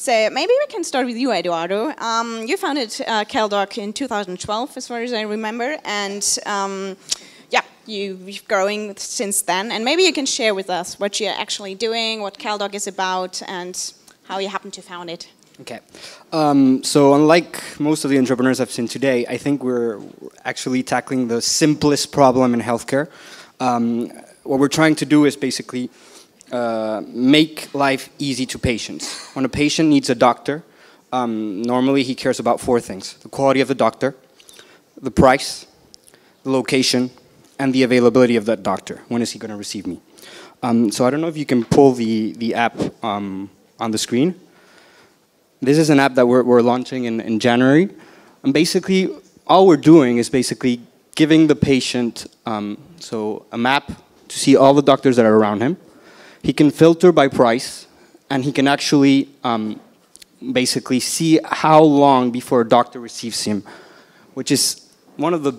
So maybe we can start with you, Eduardo. You founded KelDoc in 2012, as far as I remember, and yeah, you've growing since then. And maybe you can share with us what you're actually doing, what KelDoc is about, and how you happen to found it. Okay. So unlike most of the entrepreneurs I've seen today, I think we're actually tackling the simplest problem in healthcare. What we're trying to do is basically make life easy to patients. When a patient needs a doctor, normally he cares about four things: the quality of the doctor, the price, the location, and the availability of that doctor. When is he going to receive me? So I don't know if you can pull the app on the screen. This is an app that we're launching in January. And basically, all we're doing is basically giving the patient so a map to see all the doctors that are around him. He can filter by price, and he can actually basically see how long before a doctor receives him, which is one of the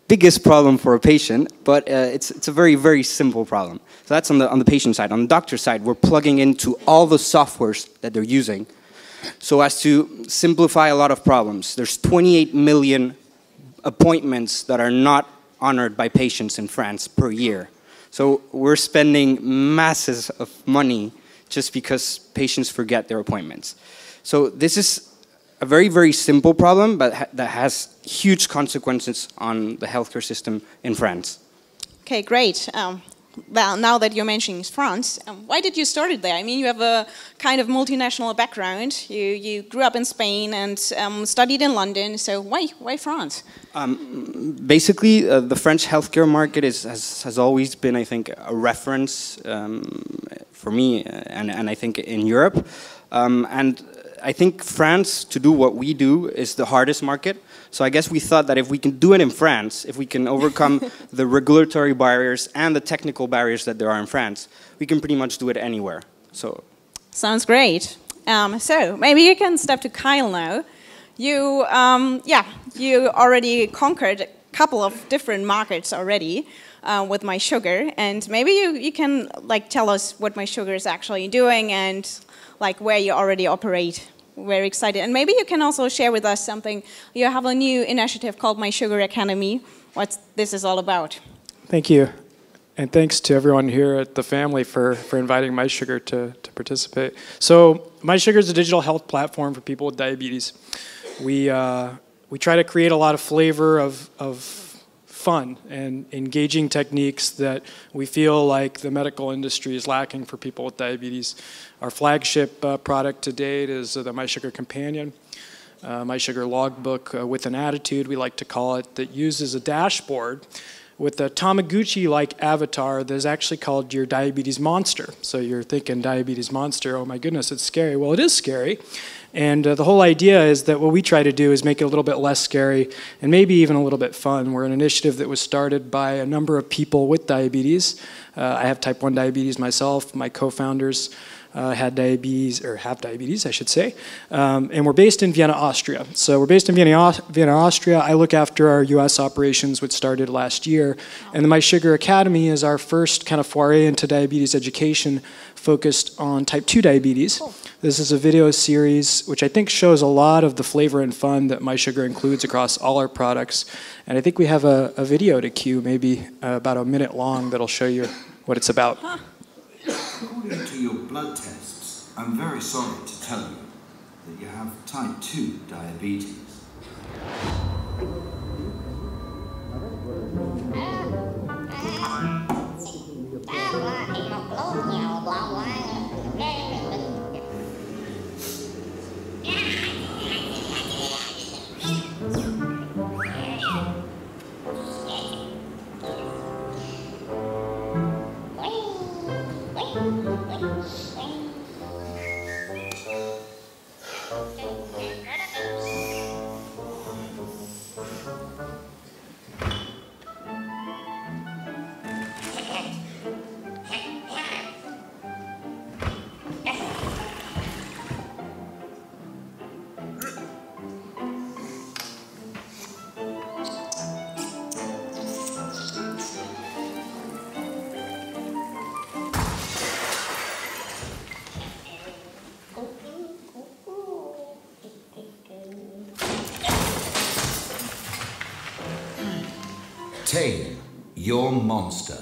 biggest problem for a patient, but it's a very, very simple problem. So that's on the patient side. On the doctor side, we're plugging into all the softwares that they're using so as to simplify a lot of problems. There's 28 million appointments that are not honored by patients in France per year. So we're spending masses of money just because patients forget their appointments. So this is a very, very simple problem, but that has huge consequences on the healthcare system in France. Okay, great. Well, now that you're mentioning France, why did you start it there? I mean, you have a kind of multinational background. You grew up in Spain and studied in London, so why France? Basically, the French healthcare market has always been, I think, a reference for me and I think in Europe. And I think France, to do what we do, is the hardest market. So I guess we thought that if we can do it in France, if we can overcome the regulatory barriers and the technical barriers that there are in France, we can pretty much do it anywhere. So sounds great. So maybe you can step to Kyle now. You, you already conquered a couple of different markets already with My Sugar, and maybe you can tell us what My Sugar is actually doing and where you already operate. Very excited. And maybe you can also share with us something. You have a new initiative called My Sugar Academy. What this is all about. Thank you. And thanks to everyone here at the family for inviting My Sugar to participate. So My Sugar is a digital health platform for people with diabetes. We try to create a lot of flavor of fun and engaging techniques that we feel like the medical industry is lacking for people with diabetes. Our flagship product to date is the My Sugar Companion, My Sugar Logbook with an Attitude, we like to call it, that uses a dashboard with a Tamagotchi-like avatar that is actually called your diabetes monster. So you're thinking diabetes monster, oh my goodness, it's scary. Well, it is scary. And the whole idea is that what we try to do is make it a little bit less scary and maybe even a little bit fun. We're an initiative that was started by a number of people with diabetes. I have type 1 diabetes myself. My co-founders had diabetes, or have diabetes, I should say. And we're based in Vienna, Austria. So we're based in Vienna, Austria. I look after our US operations, which started last year. And the My Sugar Academy is our first kind of foray into diabetes education focused on type 2 diabetes. Cool. This is a video series which I think shows a lot of the flavor and fun that My Sugar includes across all our products. And I think we have a video to cue, maybe about a minute long, that'll show you what it's about. Huh. According to your blood tests, I'm very sorry to tell you that you have type 2 diabetes. Tame your monster.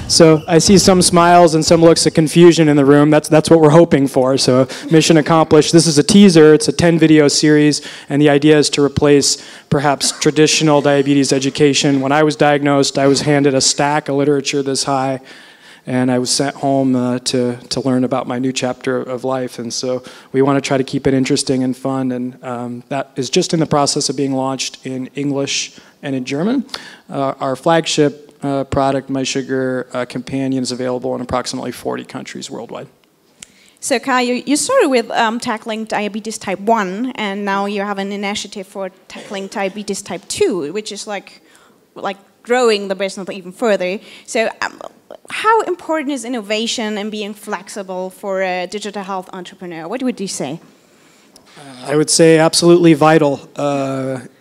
So I see some smiles and some looks of confusion in the room. That's what we're hoping for. So mission accomplished. This is a teaser. It's a 10-video series, and the idea is to replace perhaps traditional diabetes education. When I was diagnosed, I was handed a stack of literature this high, and I was sent home to learn about my new chapter of life. And so we want to try to keep it interesting and fun, and that is just in the process of being launched in English and in German. Our flagship product, My Sugar Companion, is available in approximately 40 countries worldwide. So Kai, you started with tackling diabetes type 1, and now you have an initiative for tackling diabetes type 2, which is like growing the business even further. So how important is innovation and being flexible for a digital health entrepreneur? What would you say? I would say absolutely vital.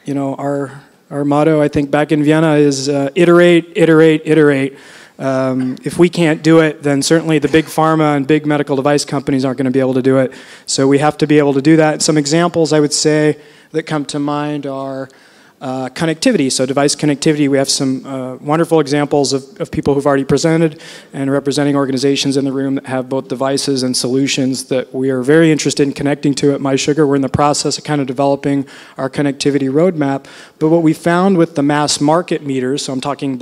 You know, our motto, I think, back in Vienna is iterate, iterate, iterate. If we can't do it, then certainly the big pharma and big medical device companies aren't going to be able to do it. So we have to be able to do that. Some examples I would say that come to mind are connectivity, so device connectivity. We have some wonderful examples of people who've already presented and representing organizations in the room that have both devices and solutions that we are very interested in connecting to at MySugar. We're in the process of kind of developing our connectivity roadmap. But what we found with the mass market meters, so I'm talking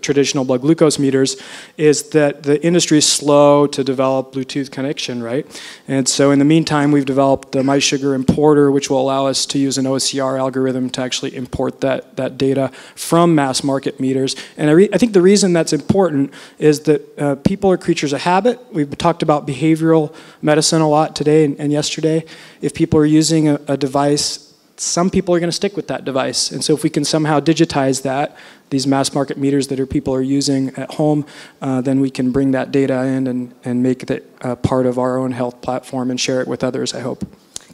traditional blood glucose meters, is that the industry is slow to develop Bluetooth connection, right? And so in the meantime, we've developed the MySugar importer, which will allow us to use an OCR algorithm to actually import that data from mass market meters. And I think the reason that's important is that people are creatures of habit. We've talked about behavioral medicine a lot today and yesterday. If people are using a device, some people are going to stick with that device. And so if we can somehow digitize that, these mass market meters that people are using at home, then we can bring that data in and make it part of our own health platform and share it with others, I hope.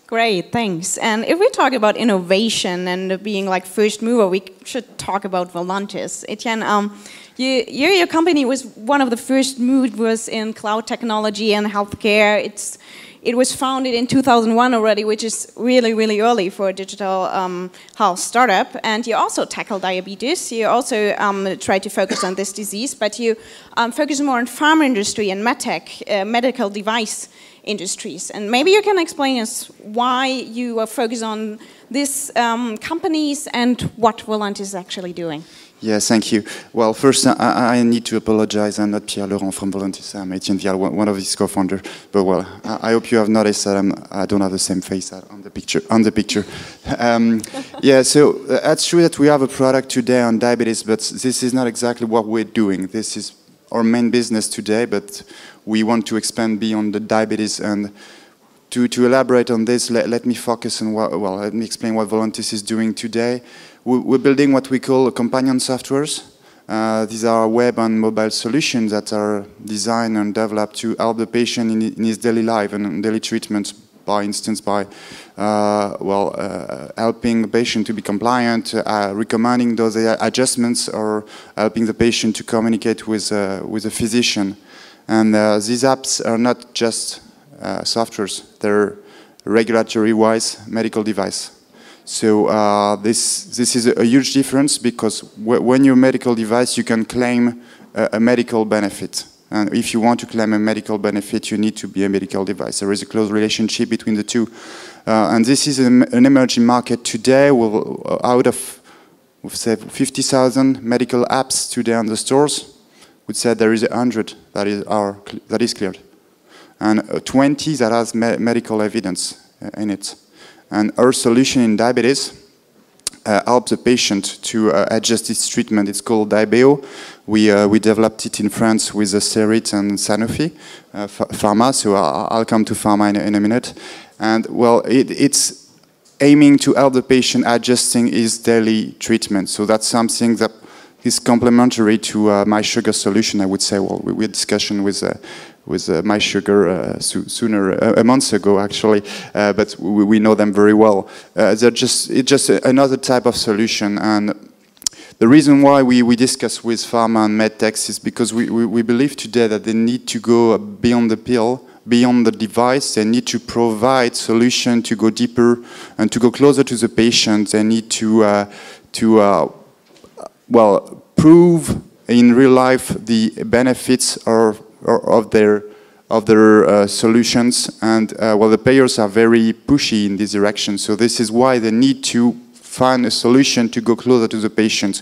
Great, thanks. And if we talk about innovation and being like first mover, we should talk about Volantis. Etienne, your company was one of the first movers in cloud technology and healthcare. It was founded in 2001 already, which is really, really early for a digital health startup. And you also tackle diabetes. You also try to focus on this disease, but you focus more on pharma industry and medtech, medical device industries. And maybe you can explain us why you are focused on these companies and what Volantis is actually doing. Yes, thank you. Well, first, I need to apologize. I'm not Pierre Laurent from Volantis. I'm Etienne Vial, one of his co-founders. But well, I hope you have noticed that I don't have the same face on the picture. Yeah, so that's true that we have a product today on diabetes, but this is not exactly what we're doing. This is our main business today, but we want to expand beyond the diabetes. And to elaborate on this, let me focus on let me explain what Volantis is doing today. We're building what we call companion softwares. These are web and mobile solutions that are designed and developed to help the patient in his daily life and daily treatment, by instance, by helping the patient to be compliant, recommending those adjustments, or helping the patient to communicate with a physician. And these apps are not just softwares; they're regulatory-wise medical device. So this is a huge difference, because when you're a medical device, you can claim a medical benefit. And if you want to claim a medical benefit, you need to be a medical device. There is a close relationship between the two. And this is an emerging market today. Out of, we've said, 50,000 medical apps today on the stores, we'd say there is 100 that is cleared. And 20 that has medical evidence in it. And our solution in diabetes helps the patient to adjust its treatment. It's called Diabeo. We developed it in France with Cerit and Sanofi Pharma. So I'll come to Pharma in a minute. And well, it's aiming to help the patient adjusting his daily treatment. So that's something that is complementary to MySugar solution, I would say. Well, we had discussion with MySugar sooner, a month ago actually, but we know them very well. It's just another type of solution, and the reason why we discuss with pharma and medtechs is because we believe today that they need to go beyond the pill, beyond the device. They need to provide solution to go deeper and to go closer to the patient. They need to well, prove in real life the benefits of their solutions, and well, the payers are very pushy in this direction. So this is why they need to find a solution to go closer to the patient,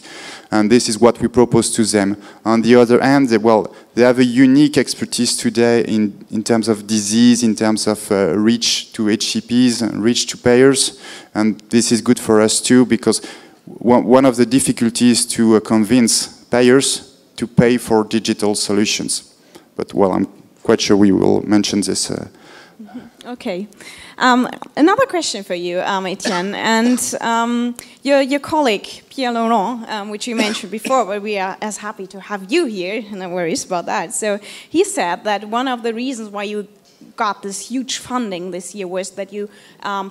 and this is what we propose to them. On the other hand, they have a unique expertise today in terms of disease, in terms of reach to HCPs and reach to payers, and this is good for us too, because one of the difficulties to convince payers to pay for digital solutions. But well, I'm quite sure we will mention this. Okay. Another question for you, Etienne, and your colleague Pierre Laurent, which you mentioned before, but we are as happy to have you here, no worries about that. So he said that one of the reasons why you got this huge funding this year was that you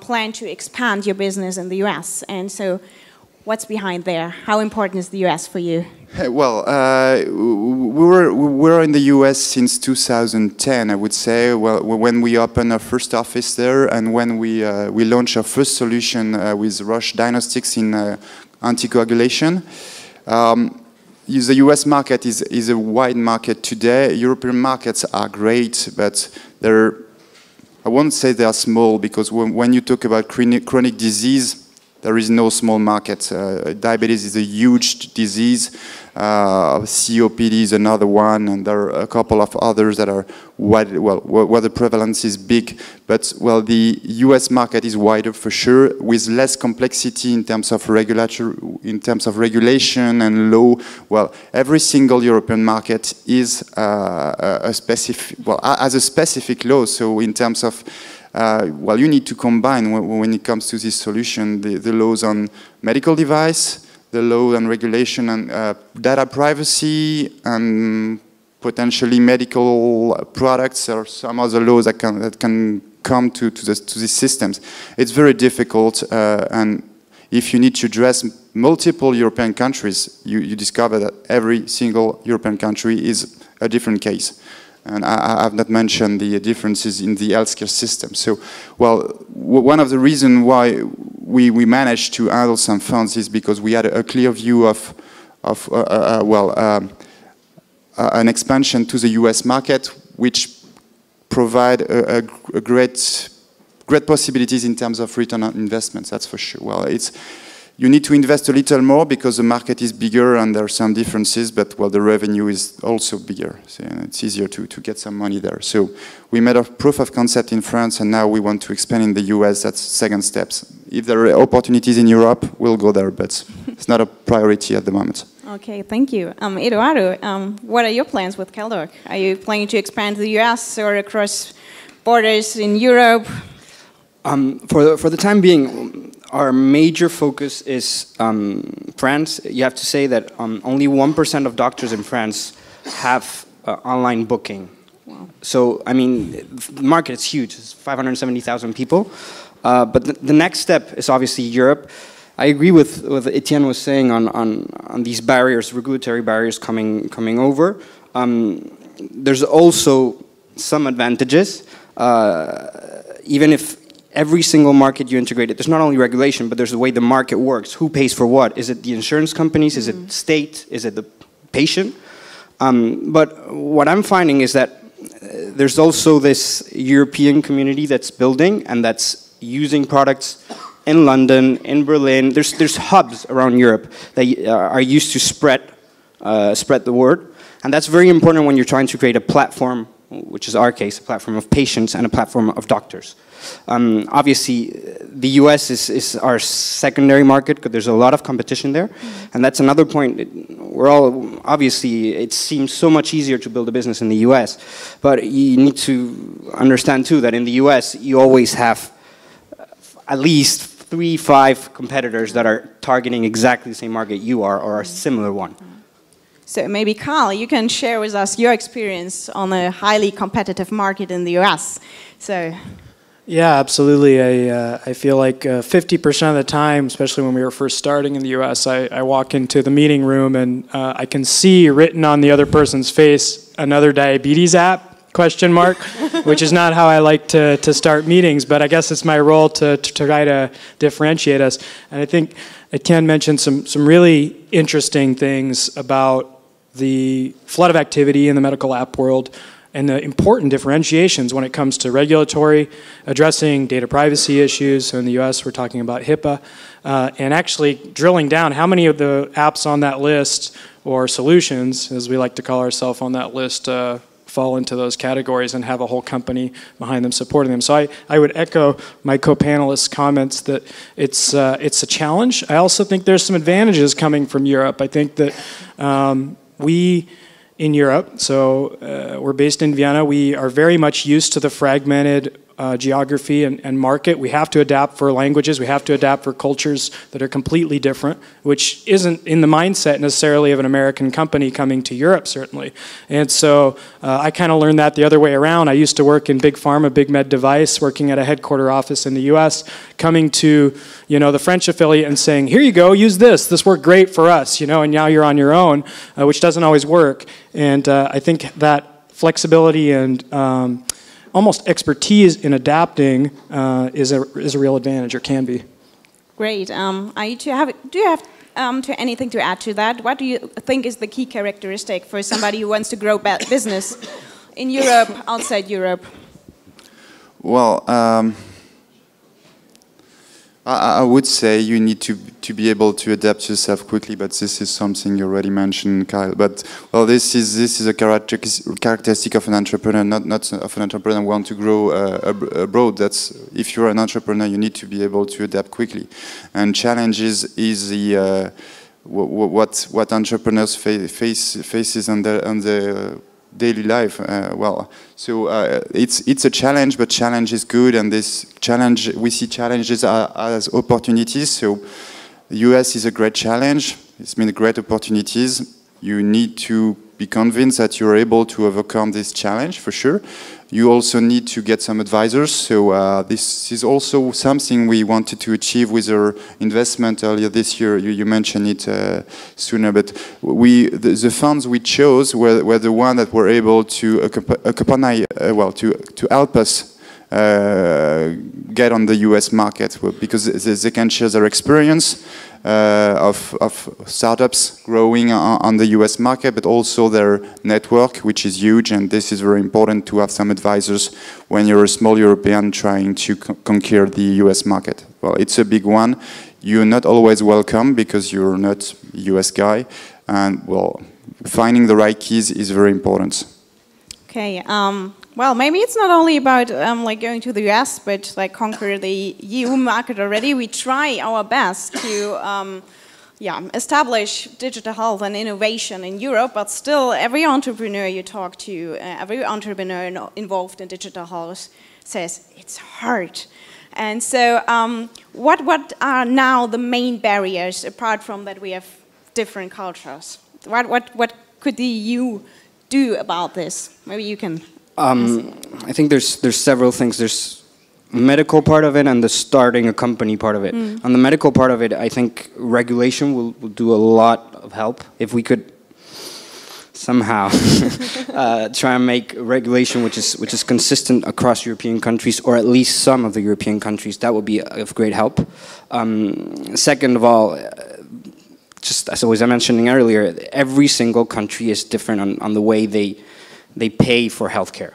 plan to expand your business in the US, and so what's behind there? How important is the US for you? Well, we were in the US since 2010, I would say, well, when we opened our first office there, and when we launched our first solution with Roche Diagnostics in anticoagulation. The US market is a wide market today. European markets are great, but I won't say they are small, because when you talk about chronic disease, there is no small market. Diabetes is a huge disease. COPD is another one, and there are a couple of others that are wide, where the prevalence is big. But well, the US market is wider for sure, with less complexity in terms of regulation and law. Well, every single European market is has a specific law. So in terms of well, you need to combine, when it comes to this solution, the laws on medical device, the law on regulation and data privacy, and potentially medical products, or some other laws that can come to these systems. It's very difficult, and if you need to address multiple European countries, you discover that every single European country is a different case. And I have not mentioned the differences in the healthcare system. So, well, one of the reasons why we managed to handle some funds is because we had a clear view of an expansion to the US market, which provide a great possibilities in terms of return on investments. That's for sure. Well, you need to invest a little more because the market is bigger and there are some differences, but well, the revenue is also bigger. So it's easier to get some money there. So we made a proof of concept in France, and now we want to expand in the US. That's second steps. If there are opportunities in Europe, we'll go there, but it's not a priority at the moment. Okay, thank you. Eduardo, what are your plans with KelDoc? Are you planning to expand to the US or across borders in Europe? For the time being, our major focus is France. You have to say that only 1% of doctors in France have online booking. Wow. So, I mean, the market is huge. It's 570,000 people. But the next step is obviously Europe. I agree with what Etienne was saying on these barriers, regulatory barriers coming over. There's also some advantages, even if every single market you integrate it, there's not only regulation, but there's the way the market works. Who pays for what? Is it the insurance companies? Is it state? Is it the patient? But what I'm finding is that there's also this European community that's building and that's using products in London, in Berlin. There's hubs around Europe that are used to spread the word. And that's very important when you're trying to create a platform, which is our case, a platform of patients and a platform of doctors. Obviously, the US is our secondary market because there's a lot of competition there. And that's another point. Obviously, it seems so much easier to build a business in the US. But you need to understand, too, that in the US, you always have at least 3-5 competitors that are targeting exactly the same market you are or a similar one. So maybe, Carl, you can share with us your experience on a highly competitive market in the US. So. Yeah, absolutely. I feel like 50% of the time, especially when we were first starting in the US, I walk into the meeting room and I can see written on the other person's face, another diabetes app, ? Which is not how I like to start meetings, but I guess it's my role to try to differentiate us. And I think I can mention some really interesting things about the flood of activity in the medical app world and the important differentiations when it comes to regulatory, addressing data privacy issues. So in the US, we're talking about HIPAA, and actually drilling down how many of the apps on that list, or solutions, as we like to call ourselves on that list, fall into those categories and have a whole company behind them supporting them. So I would echo my co-panelists' comments that it's a challenge. I also think there's some advantages coming from Europe. I think that we in Europe, so we're based in Vienna, we are very much used to the fragmented geography and market. We have to adapt for languages, we have to adapt for cultures that are completely different, which isn't in the mindset necessarily of an American company coming to Europe, certainly. And so I kind of learned that the other way around. I used to work in big pharma, big med device, working at a headquarter office in the US, coming to the French affiliate and saying, here you go, use this worked great for us, and now you're on your own, which doesn't always work. And I think that flexibility and almost expertise in adapting is a real advantage, or can be. Great. Do you have anything to add to that? What do you think is the key characteristic for somebody who wants to grow business in Europe, outside Europe? Well, I would say you need to be able to adapt yourself quickly, but this is something you already mentioned, Kyle. But well, this is a characteristic of an entrepreneur, not of an entrepreneur who want to grow abroad. That's, if you're an entrepreneur, you need to be able to adapt quickly. And challenges is the what entrepreneurs faces on the daily life. It's a challenge, but challenge is good, and this challenge, we see challenges as opportunities. So US is a great challenge, it's been great opportunities. You need to be convinced that you're able to overcome this challenge, for sure. You also need to get some advisors, so this is also something we wanted to achieve with our investment earlier this year. You mentioned it sooner, but the funds we chose were the one that were able to accompany, to help us get on the US market, because they can share their experience of startups growing on the US market, but also their network, which is huge, and this is very important to have some advisors when you're a small European trying to conquer the US market. Well, it's a big one. You're not always welcome because you're not a US guy, and well, finding the right keys is very important. Okay. Well, maybe it's not only about going to the US, but conquer the EU market already. We try our best to establish digital health and innovation in Europe, but still every entrepreneur you talk to, every entrepreneur involved in digital health says it's hard. And so what are now the main barriers, apart from that we have different cultures? What could the EU do about this? Maybe you can... I think there's several things. There's the medical part of it and the starting a company part of it. On the medical part of it, I think regulation will do a lot of help. If we could somehow try and make regulation which is consistent across European countries, or at least some of the European countries, that would be of great help. Second of all, just as I was mentioning earlier, every single country is different on the way they pay for healthcare.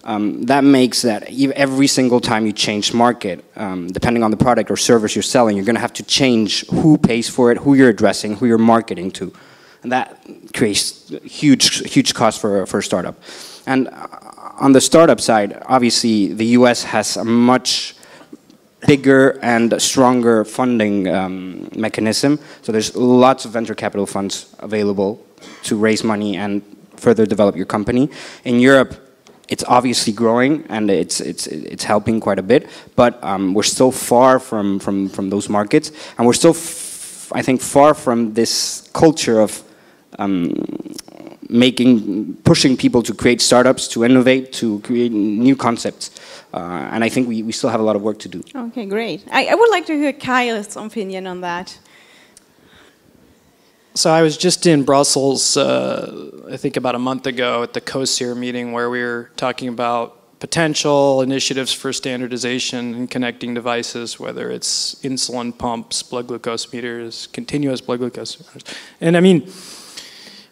That makes that every single time you change market, depending on the product or service you're selling, you're going to have to change who pays for it, who you're addressing, who you're marketing to. And that creates huge cost for a startup. And on the startup side, obviously the US has a much bigger and stronger funding mechanism. So there's lots of venture capital funds available to raise money and further develop your company. In Europe, it's obviously growing and it's helping quite a bit, but we're still far from those markets, and we're still, I think, far from this culture of pushing people to create startups, to innovate, to create new concepts. And I think we still have a lot of work to do. Okay, great. I would like to hear Kyle's opinion on that. So I was just in Brussels, I think about a month ago at the COSIR meeting where we were talking about potential initiatives for standardization and connecting devices, whether it's insulin pumps, blood glucose meters, continuous blood glucose meters. And I mean,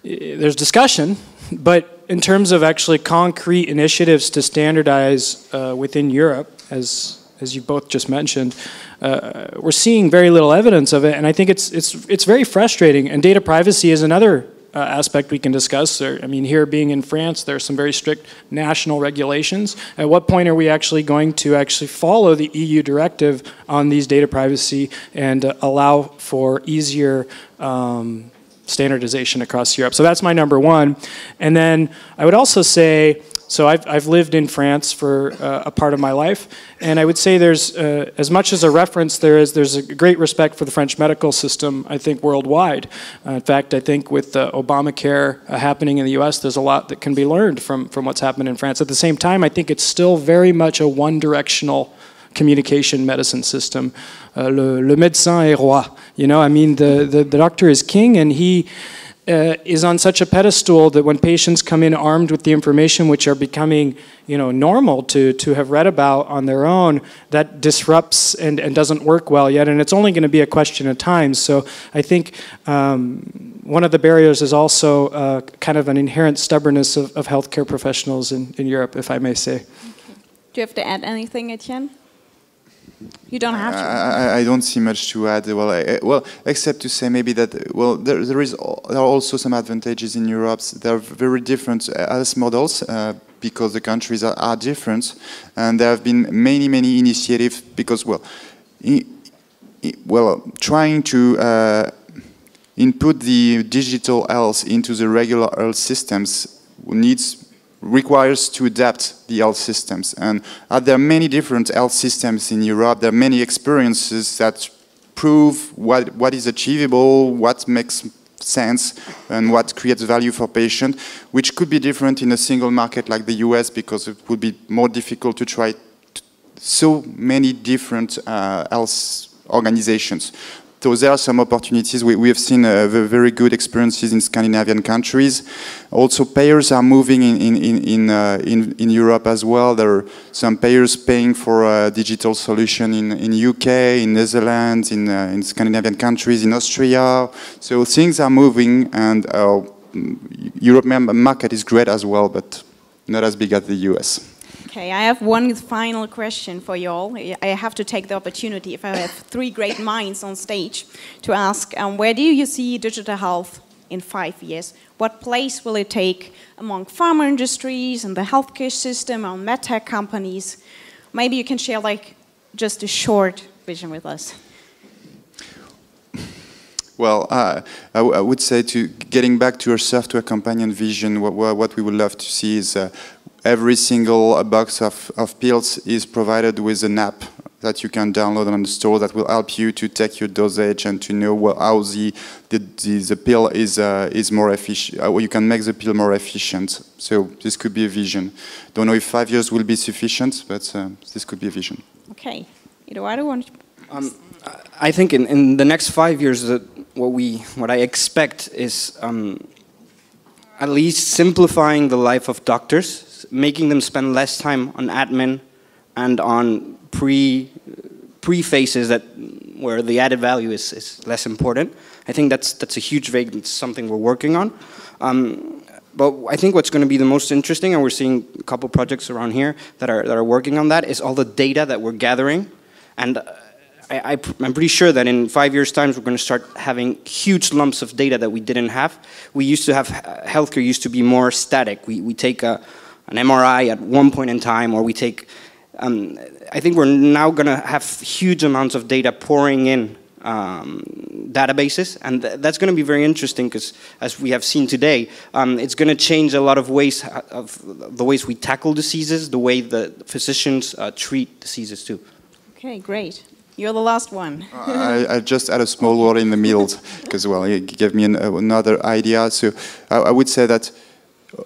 there's discussion, but in terms of actually concrete initiatives to standardize within Europe, as you both just mentioned, we're seeing very little evidence of it, and I think it's very frustrating. And data privacy is another aspect we can discuss. I mean, here being in France, there are some very strict national regulations. At what point are we actually going to actually follow the EU directive on these data privacy and allow for easier standardization across Europe? So that's my number one. And then I would also say, so I've lived in France for a part of my life, and I would say there's, as much as a reference there's a great respect for the French medical system, I think, worldwide. In fact, I think with Obamacare happening in the US, there's a lot that can be learned from what's happened in France. At the same time, I think it's still very much a one-directional communication medicine system. Le médecin est roi. You know, I mean, the doctor is king, and he is on such a pedestal that when patients come in armed with the information which are becoming, you know, normal to have read about on their own, that disrupts and doesn't work well yet, and it's only going to be a question of time. So I think one of the barriers is also kind of an inherent stubbornness of healthcare professionals in Europe, if I may say. Okay. Do you have to add anything, Etienne? You don't have to. I don't see much to add. Well, except to say maybe that there are also some advantages in Europe. There are very different health models because the countries are different, and there have been many initiatives because trying to input the digital health into the regular health systems requires to adapt the health systems. And there are many different health systems in Europe. There are many experiences that prove what is achievable, what makes sense, and what creates value for patients, which could be different in a single market like the US, because it would be more difficult to try so many different health organizations. So there are some opportunities. We have seen very good experiences in Scandinavian countries. Also, payers are moving in Europe as well. There are some payers paying for a digital solution in UK, in Netherlands, in Scandinavian countries, in Austria. So things are moving, and European market is great as well, but not as big as the US. Okay, I have one final question for you all. I have to take the opportunity, if I have three great minds on stage, to ask, where do you see digital health in 5 years? What place will it take among pharma industries and the healthcare system, and medtech companies? Maybe you can share like just a short vision with us. Well, I would say, to getting back to our software companion vision, what we would love to see is every single box of pills is provided with an app that you can download and install that will help you to take your dosage and to know how the pill is more efficient, how you can make the pill more efficient. So this could be a vision. Don't know if 5 years will be sufficient, but this could be a vision. Okay, Eduardo, want to... I think in the next 5 years, what I expect is at least simplifying the life of doctors, making them spend less time on admin and on pre-phases where the added value is less important. I think that's a huge vague. It's something we're working on. But I think what's going to be the most interesting, and we're seeing a couple projects around here that are working on that, is all the data that we're gathering. And I'm pretty sure that in 5 years' time, we're going to start having huge lumps of data that we didn't have. We used to have, healthcare used to be more static. We take an MRI at one point in time, or we take, I think we're now going to have huge amounts of data pouring in databases, and that's going to be very interesting because, as we have seen today, it's going to change a lot of ways of the ways we tackle diseases, the way the physicians treat diseases too. Okay, great. You're the last one. I just add a small word in the middle because, well, it gave me another idea. So I would say that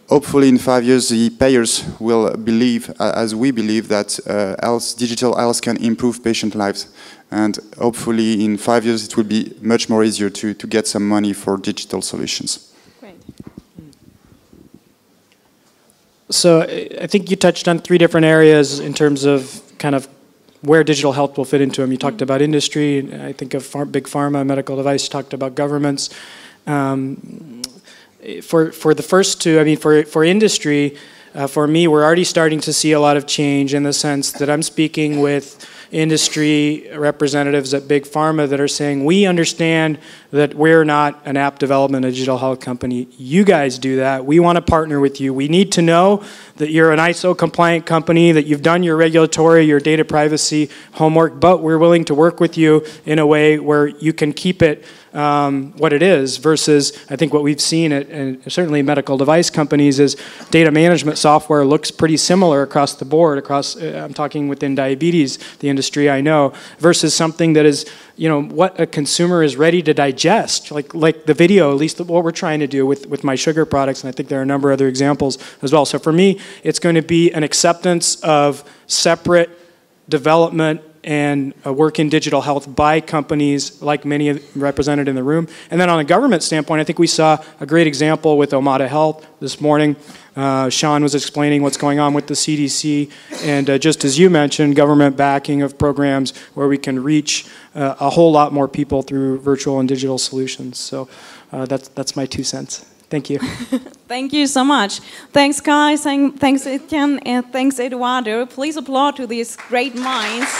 hopefully in 5 years the payers will believe, as we believe, that digital health can improve patient lives. And hopefully in 5 years it will be much more easier to get some money for digital solutions. Great. So I think you touched on 3 different areas in terms of kind of where digital health will fit into them. You talked about industry, I think of big pharma, medical device, you talked about governments. For the first 2, I mean, for industry, for me, we're already starting to see a lot of change in the sense that I'm speaking with industry representatives at big pharma that are saying, we understand that we're not an app development, a digital health company. You guys do that. We want to partner with you. We need to know that you're an ISO compliant company, that you've done your regulatory, your data privacy homework, but we're willing to work with you in a way where you can keep it what it is, versus I think what we've seen and certainly medical device companies is data management software looks pretty similar across the board, I'm talking within diabetes, the industry I know, versus something that is, you know, what a consumer is ready to digest, like the video, at least what we're trying to do with my sugar products, and I think there are a number of other examples as well. So for me, it's going to be an acceptance of separate development and work in digital health by companies like many represented in the room. And then on a government standpoint, I think we saw a great example with Omada Health this morning. Sean was explaining what's going on with the CDC, and just as you mentioned, government backing of programs where we can reach a whole lot more people through virtual and digital solutions. So that's my 2 cents. Thank you. Thank you so much. Thanks, guys. Thanks, Etienne, and thanks, Eduardo. Please applaud to these great minds.